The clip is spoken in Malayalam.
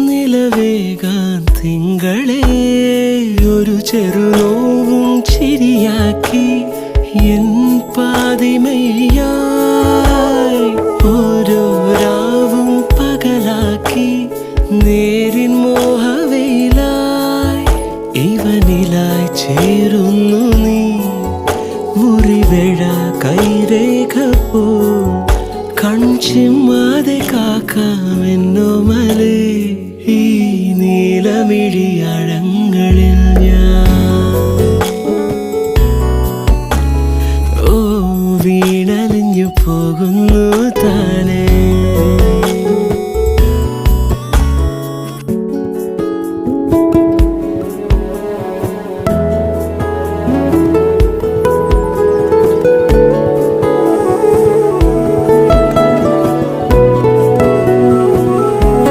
നിലവേകാൻ തിങ്കളെ ഒരു ചെറുനോവും ചിരിയാക്കി എൻ പാതിമയായി ഓരോ രാവും പകലാക്കി നേരിൻ മോഹവയിലായി ഇവനിലായി ചേരുന്നു നീ മുറിവേഴ കൈരേഖ പോ കൺചിമ്മാതെ കാക്കാമെന്നോ മലേ ഈ നീലമിഴിയാൾ